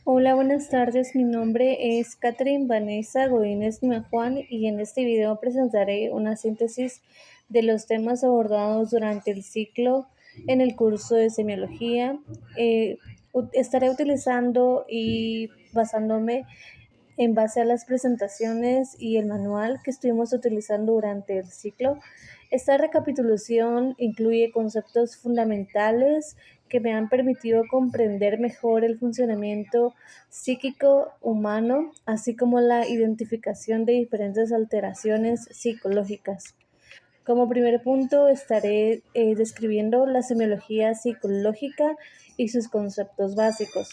Hola, buenas tardes. Mi nombre es Catherine Vanessa Godínez Juan y en este video presentaré una síntesis de los temas abordados durante el ciclo en el curso de semiología. Estaré utilizando y basándome en base a las presentaciones y el manual que estuvimos utilizando durante el ciclo. Esta recapitulación incluye conceptos fundamentales que me han permitido comprender mejor el funcionamiento psíquico humano, así como la identificación de diferentes alteraciones psicológicas. Como primer punto estaré describiendo la semiología psicológica y sus conceptos básicos.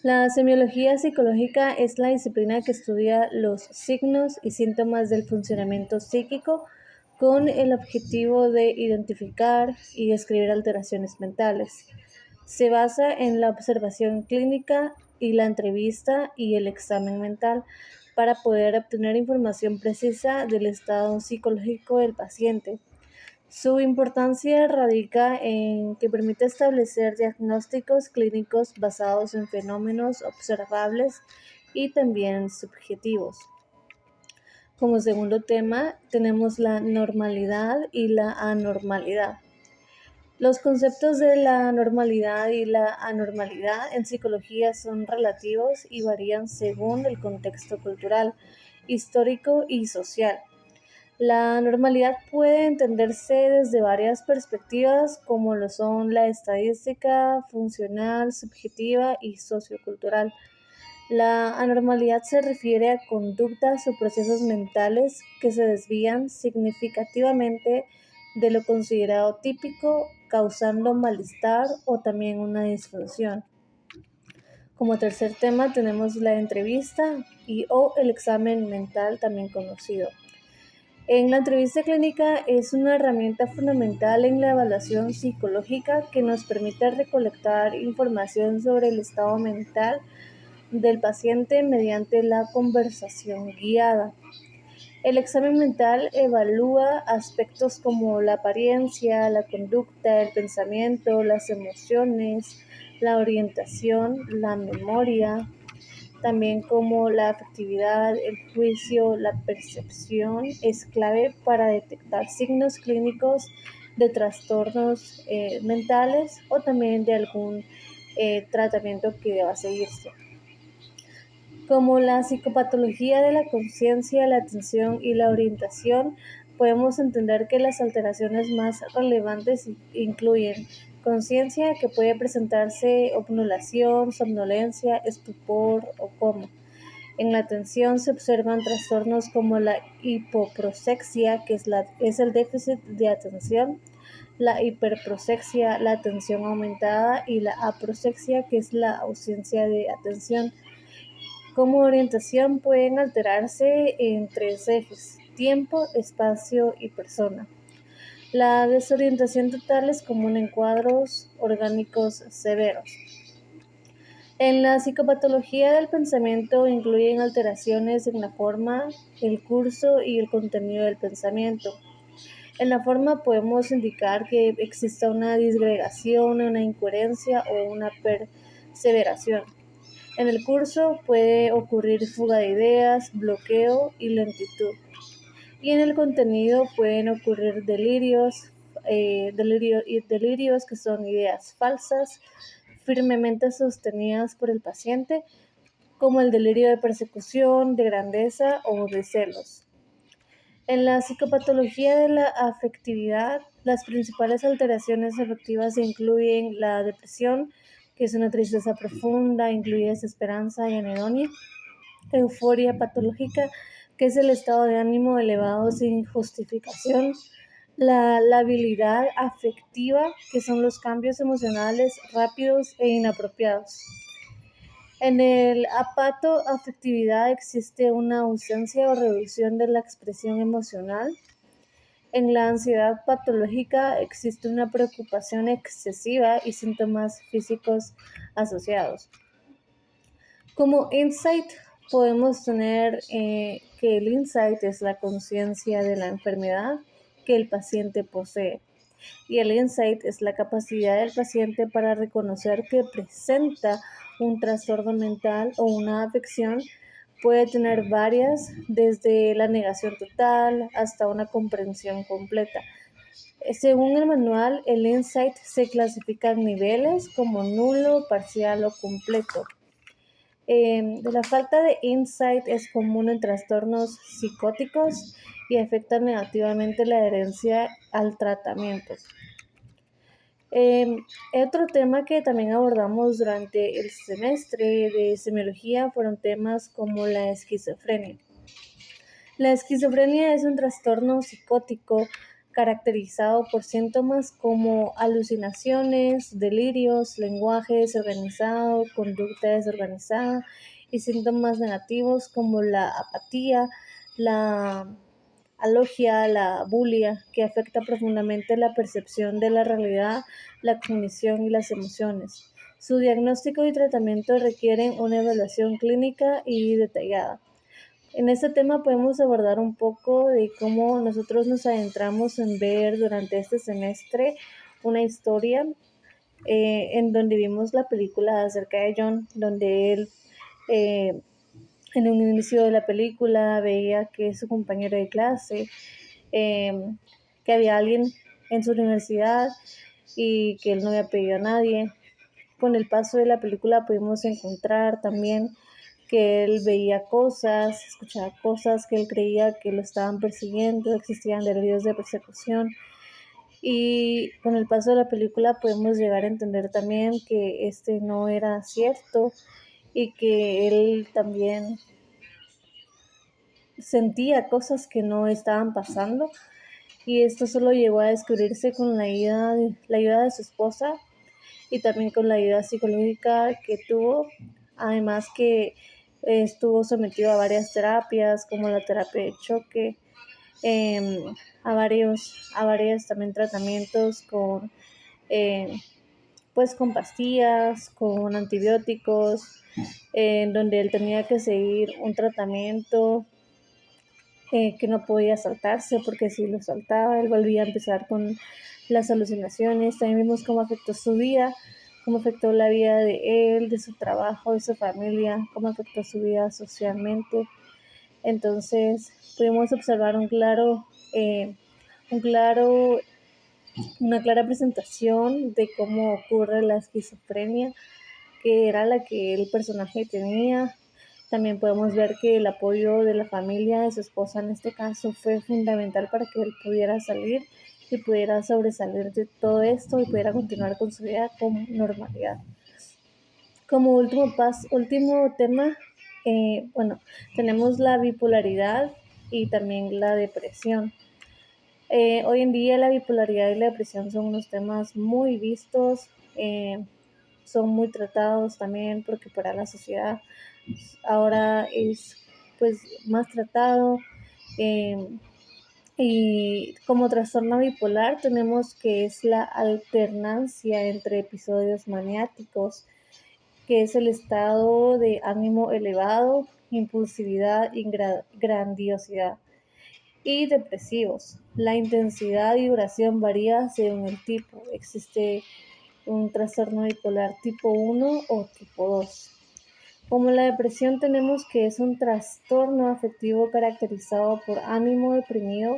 La semiología psicológica es la disciplina que estudia los signos y síntomas del funcionamiento psíquico con el objetivo de identificar y describir alteraciones mentales. Se basa en la observación clínica y la entrevista y el examen mental para poder obtener información precisa del estado psicológico del paciente. Su importancia radica en que permite establecer diagnósticos clínicos basados en fenómenos observables y también subjetivos. Como segundo tema tenemos la normalidad y la anormalidad. Los conceptos de la normalidad y la anormalidad en psicología son relativos y varían según el contexto cultural, histórico y social. La normalidad puede entenderse desde varias perspectivas, como lo son la estadística, funcional, subjetiva y sociocultural. La anormalidad se refiere a conductas o procesos mentales que se desvían significativamente de lo considerado típico, causando malestar o también una disfunción. Como tercer tema tenemos la entrevista o el examen mental, también conocido. En la entrevista clínica es una herramienta fundamental en la evaluación psicológica que nos permite recolectar información sobre el estado mental del paciente mediante la conversación guiada. El examen mental evalúa aspectos como la apariencia, la conducta, el pensamiento, las emociones, la orientación, la memoria, también como la afectividad, el juicio, la percepción es clave para detectar signos clínicos de trastornos mentales o también de algún tratamiento que deba seguirse. Como la psicopatología de la conciencia, la atención y la orientación, podemos entender que las alteraciones más relevantes incluyen conciencia, que puede presentarse obnulación, somnolencia, estupor o coma. En la atención se observan trastornos como la hipoprosexia, que es el déficit de atención, la hiperprosexia, la atención aumentada, y la aprosexia, que es la ausencia de atención. Como orientación pueden alterarse en tres ejes: tiempo, espacio y persona. La desorientación total es común en cuadros orgánicos severos. En la psicopatología del pensamiento incluyen alteraciones en la forma, el curso y el contenido del pensamiento. En la forma podemos indicar que exista una disgregación, una incoherencia o una perseveración. En el curso puede ocurrir fuga de ideas, bloqueo y lentitud. Y en el contenido pueden ocurrir delirios que son ideas falsas, firmemente sostenidas por el paciente, como el delirio de persecución, de grandeza o de celos. En la psicopatología de la afectividad, las principales alteraciones afectivas incluyen la depresión, que es una tristeza profunda, incluye desesperanza y anedonia; euforia patológica, que es el estado de ánimo elevado sin justificación; la labilidad afectiva, que son los cambios emocionales rápidos e inapropiados. En el apatoafectividad existe una ausencia o reducción de la expresión emocional. En la ansiedad patológica existe una preocupación excesiva y síntomas físicos asociados. Como insight podemos tener que el insight es la conciencia de la enfermedad que el paciente posee. y el insight es la capacidad del paciente para reconocer que presenta un trastorno mental o una afección. Puede tener varias, desde la negación total hasta una comprensión completa. Según el manual, el insight se clasifica en niveles como nulo, parcial o completo. La falta de insight es común en trastornos psicóticos y afecta negativamente la adherencia al tratamiento. Otro tema que también abordamos durante el semestre de semiología fueron temas como la esquizofrenia. La esquizofrenia es un trastorno psicótico caracterizado por síntomas como alucinaciones, delirios, lenguaje desorganizado, conducta desorganizada y síntomas negativos como la apatía, la alogia, la bulia, que afecta profundamente la percepción de la realidad, la cognición y las emociones. Su diagnóstico y tratamiento requieren una evaluación clínica y detallada. En este tema podemos abordar un poco de cómo nosotros nos adentramos en ver durante este semestre una historia en donde vimos la película acerca de John, donde él en un inicio de la película veía que su compañero de clase, que había alguien en su universidad y que él no había pedido a nadie. Con el paso de la película pudimos encontrar también que él veía cosas, escuchaba cosas, que él creía que lo estaban persiguiendo, existían delirios de persecución. Y con el paso de la película podemos llegar a entender también que este no era cierto y que él también sentía cosas que no estaban pasando. Y esto solo llegó a descubrirse con la ayuda de su esposa y también con la ayuda psicológica que tuvo, además que estuvo sometido a varias terapias como la terapia de choque, a varios también tratamientos con con pastillas, con antibióticos, en donde él tenía que seguir un tratamiento que no podía saltarse, porque si lo saltaba él volvía a empezar con las alucinaciones. También vimos cómo afectó su vida, cómo afectó la vida de él, de su trabajo, de su familia, cómo afectó su vida socialmente. Entonces pudimos observar eh, un claro, una clara presentación de cómo ocurre la esquizofrenia, que era la que el personaje tenía. También podemos ver que el apoyo de la familia, de su esposa en este caso, fue fundamental para que él pudiera salir y pudiera sobresalir de todo esto y pudiera continuar con su vida con normalidad. Como último tema, tenemos la bipolaridad y también la depresión. Hoy en día la bipolaridad y la depresión son unos temas muy vistos, son muy tratados también porque para la sociedad ahora es pues más tratado. eh, y como trastorno bipolar tenemos que es la alternancia entre episodios maniáticos, que es el estado de ánimo elevado, impulsividad y grandiosidad, y depresivos. La intensidad y duración varía según el tipo. Existe un trastorno bipolar tipo 1 o tipo 2. Como la depresión tenemos que es un trastorno afectivo caracterizado por ánimo deprimido,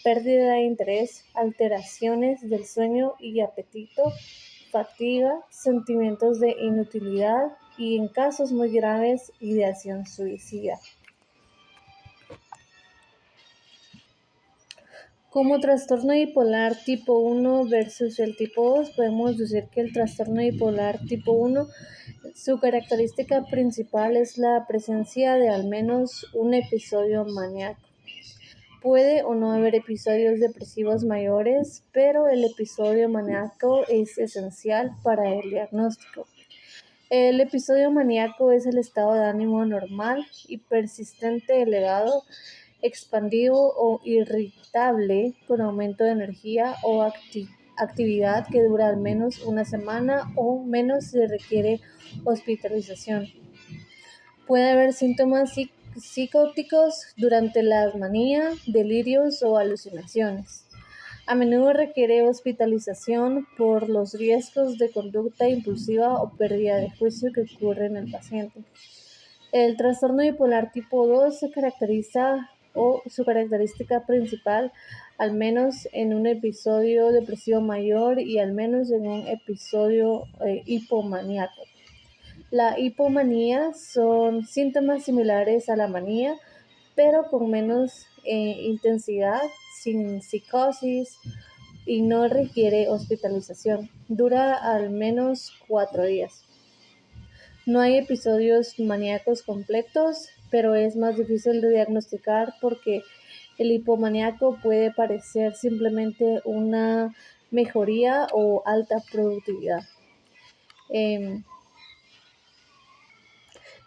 pérdida de interés, alteraciones del sueño y apetito, fatiga, sentimientos de inutilidad y en casos muy graves, ideación suicida. Como trastorno bipolar tipo 1 versus el tipo 2, podemos decir que el trastorno bipolar tipo 1, su característica principal es la presencia de al menos un episodio maníaco. Puede o no haber episodios depresivos mayores, pero el episodio maníaco es esencial para el diagnóstico. El episodio maníaco es el estado de ánimo normal y persistente elevado, expandido o irritable, con aumento de energía o actividad que dura al menos una semana o menos si requiere hospitalización. Puede haber síntomas psicóticos durante la manía, delirios o alucinaciones. A menudo requiere hospitalización por los riesgos de conducta impulsiva o pérdida de juicio que ocurre en el paciente. El trastorno bipolar tipo 2 se caracteriza su característica principal, al menos en un episodio depresivo mayor y al menos en un episodio hipomaníaco. La hipomanía son síntomas similares a la manía, pero con menos intensidad, sin psicosis y no requiere hospitalización. Dura al menos 4 días. No hay episodios maníacos completos, pero es más difícil de diagnosticar porque el hipomaníaco puede parecer simplemente una mejoría o alta productividad.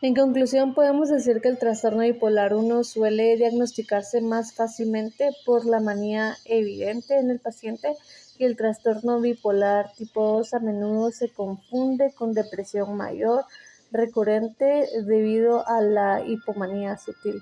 En conclusión, podemos decir que el trastorno bipolar 1 suele diagnosticarse más fácilmente por la manía evidente en el paciente y el trastorno bipolar tipo 2 a menudo se confunde con depresión mayor recurrente debido a la hipomanía sutil.